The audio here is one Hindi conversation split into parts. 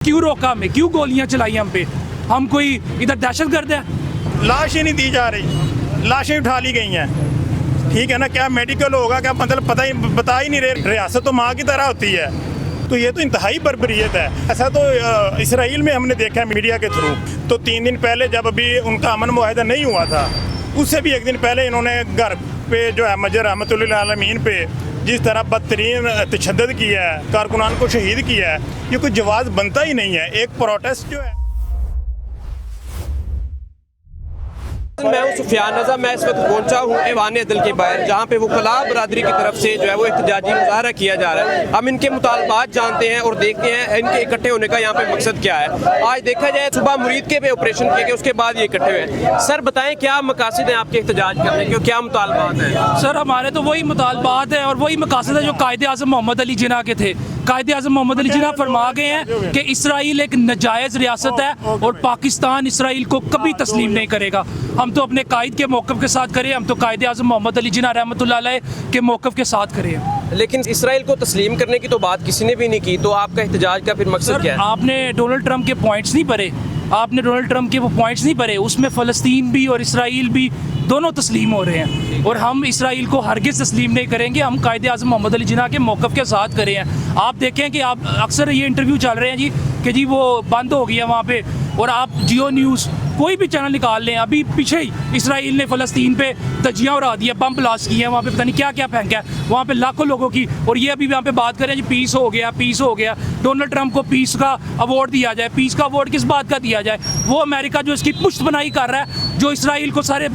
क्यों रोका हमें, क्यों गोलियां चलाई हम पे? हम कोई इधर दहशतगर्द है? लाश ही नहीं दी जा रही, लाशें उठा ली गई हैं। ठीक है ना, क्या मेडिकल होगा, क्या मतलब बता ही नहीं रहे। रियासत तो माँ की तरह होती है, तो ये तो इंतहाई बर्बरियत है। ऐसा तो इसराइल में हमने देखा है मीडिया के थ्रू। तो 3 दिन पहले जब अभी उनका अमन मुआहदा नहीं हुआ था, उससे भी 1 दिन पहले इन्होंने घर पे जो है मजर रहमतुल्लिल आलमीन पे जिस तरह बदतरीन तशद्दुद किया है, कारकुनान को शहीद किया है, ये कोई जवाब बनता ही नहीं है। एक प्रोटेस्ट जो है। मैं हूं सुफियान रज़ा। मैं इस वक्त पहुंचा हूं ऐवान अदल के बाहर, जहां पे वकला बरादरी की तरफ से जो है वो एहतजाजी मुजाहरा किया जा रहा है। हम इनके मुतालबात जानते हैं और देखते हैं इनके इकट्ठे होने का यहाँ पे मकसद क्या है। आज देखा जाए सुबह मुरीद के पे ऑपरेशन किए गए, उसके बाद ये इकट्ठे हुए। सर बताएं, क्या मकासद हैं आपके एहतजाज करने के, क्या मुतालबात हैं? सर हमारे तो वही मुतालबात है और वही मकासद है जो कायदे आज़म मोहम्मद अली जिन्ना के थे। कायदे आज़म मोहम्मद अली जिन्ना फरमा गए हैं कि इसराइल एक नाजायज़ रियासत है और पाकिस्तान इसराइल को कभी तस्लीम नहीं करेगा। हम तो अपने कायद के मौक़िफ़ के साथ करें, हम तो कायदे आज़म मोहम्मद अली जिन्ना रहमतुल्लाह अलैह के मौक़िफ़ के साथ करें। लेकिन इसराइल को तस्लीम करने की तो बात किसी ने भी नहीं की, तो आपका एहतजाज का फिर मकसद क्या है? आपने डोनाल्ड ट्रंप के पॉइंट्स नहीं पढ़े, आपने डोनाल्ड ट्रंप के वो पॉइंट्स नहीं पढ़े। उसमें फ़लस्तीन भी और इसराइल भी दोनों तस्लीम हो रहे हैं और हम इसराइल को हरगिज़ तस्लीम नहीं करेंगे। हम कायदे आज़म मोहम्मद अली जिन्ना के मौक़िफ़ के साथ करें हैं। आप देखें कि आप अक्सर ये इंटरव्यू चल रहे हैं जी कि जी वो बंद हो गया वहाँ पे, और आप जियो न्यूज़ कोई भी चैनल निकाल लें, अभी पीछे ही इसराइल ने फ़लस्तीन पे तजियाँ उड़ा दी है, बम ब्लास्ट किए हैं वहाँ पे, पता नहीं क्या क्या फेंका है वहाँ पे लाखों लोगों की। और ये अभी वहाँ पे बात करें जी पीस हो गया, पीस हो गया। डोनाल्ड ट्रंप को पीस का अवार्ड दिया जाए। पीस का अवार्ड किस बात का दिया जाए? वो अमेरिका जो इसकी पुश्तबनाई कर रहा है, जो इसराइल को सारे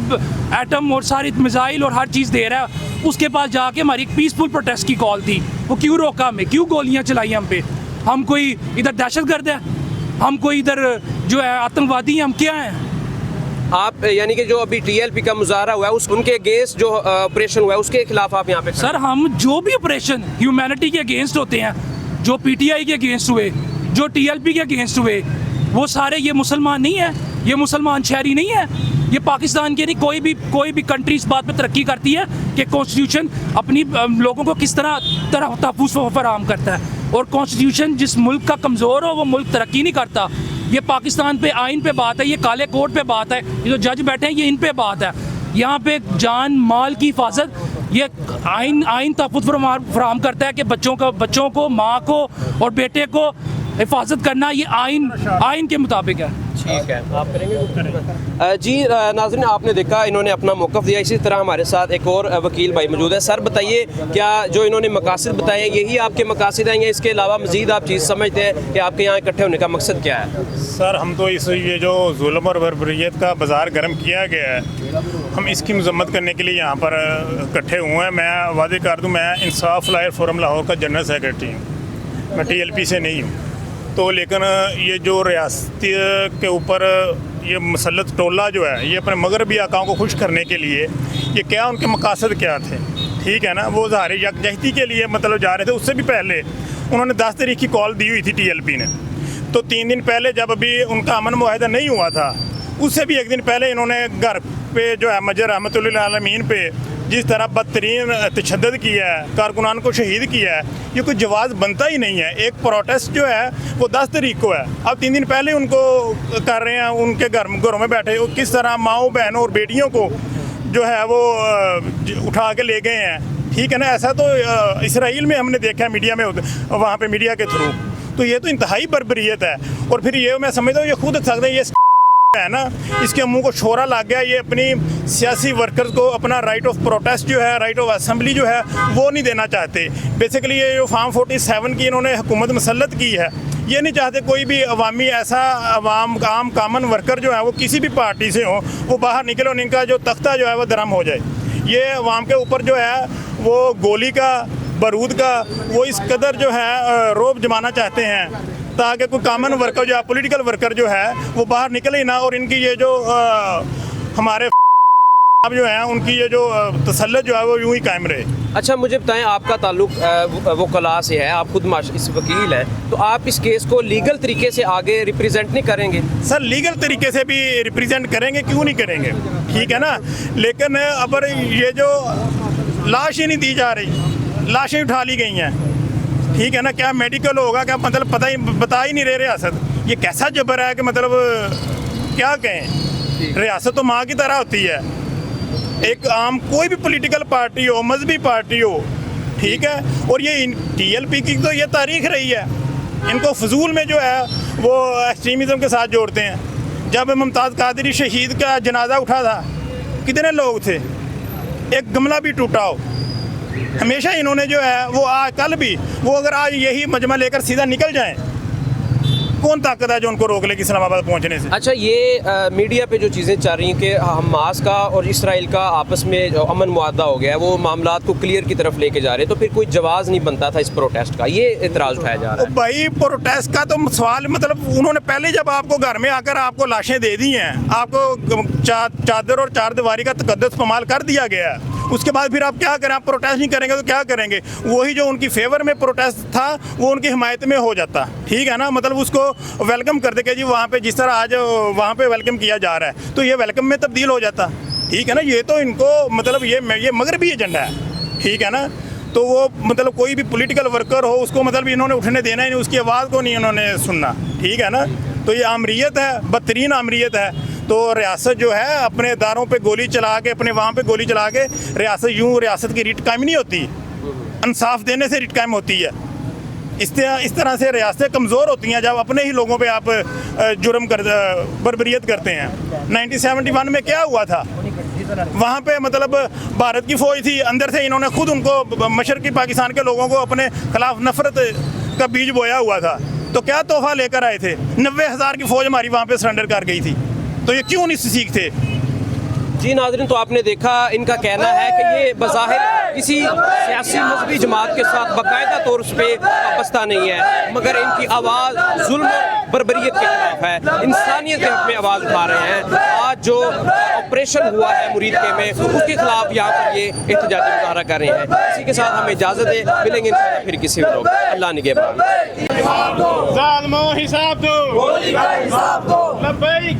एटम और सारे मिसाइल और हर चीज़ दे रहा है, उसके पास जाके हमारी एक पीसफुल प्रोटेस्ट की कॉल थी। वो क्यों रोका हमें, क्यों गोलियाँ चलाई हम पे? हम कोई इधर दहशतगर्द है, हम कोई इधर जो है आतंकवादी हैं, हम क्या हैं? आप यानी कि जो अभी TLP का मुजाहरा हुआ है उनके अगेंस्ट जो ऑपरेशन हुआ है उसके खिलाफ आप यहाँ पे? सर हम जो भी ऑपरेशन ह्यूमैनिटी के अगेंस्ट होते हैं, जो PTI के अगेंस्ट हुए, जो TLP के अगेंस्ट हुए, वो सारे ये मुसलमान नहीं है, ये मुसलमान शहरी नहीं है, ये पाकिस्तान के नहीं। कोई भी कंट्री इस बात पर तरक्की करती है कि कॉन्स्टिट्यूशन अपनी लोगों को किस तरह तहफ़्फ़ुज़ फराहम करता है, और कॉन्स्टिट्यूशन जिस मुल्क का कमज़ोर हो वो मुल्क तरक्की नहीं करता। ये पाकिस्तान पे आइन पे बात है, ये काले कोट पे बात है, ये जो जज बैठे हैं ये इन पे बात है। यहाँ पे जान माल की हिफाजत ये आइन तहफ़्फ़ुज़ फराहम करता है कि बच्चों को माँ को और बेटे को हिफाजत करना ये आइन के मुताबिक है। ठीक है, आप करेंगे? जी नाज़रीन, आपने देखा इन्होंने अपना मौक़िफ़ दिया। इसी तरह हमारे साथ एक और वकील भाई मौजूद है। सर बताइए, क्या जो इन्होंने मकासद बताए यही आपके मकासद हैं या इसके अलावा मज़ीद आप चीज़ समझते हैं कि आपके यहाँ इकट्ठे होने का मकसद क्या है? सर हम तो ये जो जुल्म और बर्बरियत का बाज़ार गर्म किया गया है, हम इसकी मजम्मत करने के लिए यहाँ पर इकट्ठे हुए हैं। मैं वादे कर दूँ, मैं इंसाफ लायर फोरम लाहौर का जनरल सेक्रेटरी हूँ, मैं TLP से नहीं हूँ। तो लेकिन ये जो रियासत के ऊपर ये मुसल्लत टोला जो है, ये अपने मगरबी आकाओं को खुश करने के लिए ये क्या उनके मकासद क्या थे? ठीक है ना, वो ज़ाहिर यकजहती के लिए मतलब जा रहे थे। उससे भी पहले उन्होंने 10 तारीख की कॉल दी हुई थी TLP ने। तो 3 दिन पहले जब अभी उनका अमन मुआहदा नहीं हुआ था, उससे भी 1 दिन पहले इन्होंने घर पे जो है मजर रहमतुल्लिल आलमीन पे जिस तरह बदतरीन तशद्दुद किया है, कारकुनान को शहीद किया है, ये कोई जवाब बनता ही नहीं है। एक प्रोटेस्ट जो है वो 10 तारीख को है, अब 3 दिन पहले उनको कर रहे हैं उनके घरों में बैठे। वो किस तरह माओ बहनों और बेटियों को जो है वो उठा के ले गए हैं। ठीक है ना, ऐसा तो इसराइल में हमने देखा है मीडिया में, वहाँ पे मीडिया के थ्रू। तो ये तो इंतहाई बर्बरियत है। और फिर ये मैं समझता हूँ ये खुद सकते हैं, ये है ना, इसके मुंह को शोरा लग गया। ये अपनी सियासी वर्कर्स को अपना राइट ऑफ प्रोटेस्ट जो है, राइट ऑफ असेंबली जो है वो नहीं देना चाहते। बेसिकली ये जो फार्म 47 की इन्होंने हुकूमत मुसल्लत की है, ये नहीं चाहते कोई भी अवामी ऐसा आम कामन वर्कर जो है वो किसी भी पार्टी से हो वो बाहर निकले और इनका जो तख्ता जो है वो दरम हो जाए। ये अवाम के ऊपर जो है वो गोली का, बारूद का वो इस कदर जो है रोब जमाना चाहते हैं ताकि कोई कॉमन वर्कर जो है, पॉलिटिकल वर्कर जो है वो बाहर निकले ही ना। और इनकी ये जो हमारे जो है उनकी ये जो तसल्लुत जो है वो यूं ही कायम रहे। अच्छा मुझे बताएं, आपका ताल्लुक वकला से है, आप खुद इस वकील हैं, तो आप इस केस को लीगल तरीके से आगे रिप्रेजेंट नहीं करेंगे? सर लीगल तरीके से भी रिप्रेजेंट करेंगे, क्यों नहीं करेंगे, ठीक है ना। लेकिन अब ये जो लाश ही नहीं दी जा रही, लाशें उठा ली गई हैं। ठीक है ना, क्या मेडिकल होगा, क्या मतलब बता ही नहीं रहे रियासत। ये कैसा जबर है कि मतलब क्या कहें, रियासत तो माँ की तरह होती है। एक आम कोई भी पॉलिटिकल पार्टी हो, मजहबी पार्टी हो, ठीक है, और ये TLP की तो ये तारीख रही है। इनको फजूल में जो है वो एक्सट्रीमिज़म के साथ जोड़ते हैं। जब मुमताज़ कादरी शहीद का जनाजा उठा था, कितने लोग थे, एक गमला भी टूटा हो। हमेशा इन्होंने जो है वो आज कल भी वो अगर आज यही मजमा लेकर सीधा निकल जाएं, कौन ताकत है जो उनको रोक लेगी इस्लामाबाद पहुंचने से। अच्छा, ये मीडिया पे जो चीज़ें चल रही हैं कि हमास का और इसराइल का आपस में जो अमन मुआहदा हो गया है, वो मामलात को क्लियर की तरफ लेके जा रहे हैं, तो फिर कोई जवाब नहीं बनता था इस प्रोटेस्ट का, ये एतराज़ उठाया जा रहा है। भाई प्रोटेस्ट का तो सवाल, मतलब उन्होंने पहले जब आपको घर में आकर आपको लाशें दे दी हैं, आपको चादर और चारदीवारी का तकद्दुस पमाल कर दिया गया है, उसके बाद फिर आप क्या करें, आप प्रोटेस्ट नहीं करेंगे तो क्या करेंगे। वही जो उनकी फेवर में प्रोटेस्ट था वो उनकी हिमायत में हो जाता, ठीक है ना, मतलब उसको वेलकम कर दे कि जी वहाँ पे जिस तरह आज वहाँ पे वेलकम किया जा रहा है तो ये वेलकम में तब्दील हो जाता, ठीक है ना। ये तो इनको मतलब ये मगरबी एजेंडा है, ठीक है ना। तो वो मतलब कोई भी पॉलिटिकल वर्कर हो उसको मतलब इन्होंने उठने देना ही नहीं, उसकी आवाज़ को नहीं इन्होंने सुनना, ठीक है ना। तो ये आमरीत है, बदतरीन आमरीत है। तो रियासत जो है अपने इदारों पे गोली चला के, अपने वहाँ पे गोली चला के रियासत रियासत की रीट कायम नहीं होती, इंसाफ देने से रीट कायम होती है। इस तरह से रियासतें कमज़ोर होती हैं जब अपने ही लोगों पे आप जुर्म बर्बरियत करते हैं। 1971 में क्या हुआ था, वहाँ पे मतलब भारत की फ़ौज थी, अंदर से इन्होंने खुद उनको मशरक़ी पाकिस्तान के लोगों को अपने खिलाफ नफरत का बीज बोया हुआ था। तो क्या तोहफा लेकर आए थे, 90,000 की फ़ौज हमारी वहाँ पे सरेंडर कर गई थी, तो ये क्यों नहीं सीखते। जी नाज़रीन, तो आपने देखा, इनका कहना है कि ये बज़ाहिर किसी सियासी मजहबी जमात के साथ बाकायदा तौर पर वाबस्ता नहीं है, मगर इनकी आवाज़ जुल्म और बर्बरियत के खिलाफ है, इंसानियत के हक़ में आवाज़ उठा रहे हैं। आज जो ऑपरेशन हुआ है मुरीद के में, उसके खिलाफ यहाँ पर ये एहतजाजी मुज़ाहरा कर रहे हैं। इसी के साथ हमें इजाज़त है, मिलेंगे इंशाअल्लाह फिर किसी व्लॉग। अल्लाह निगहबान। लब्बैक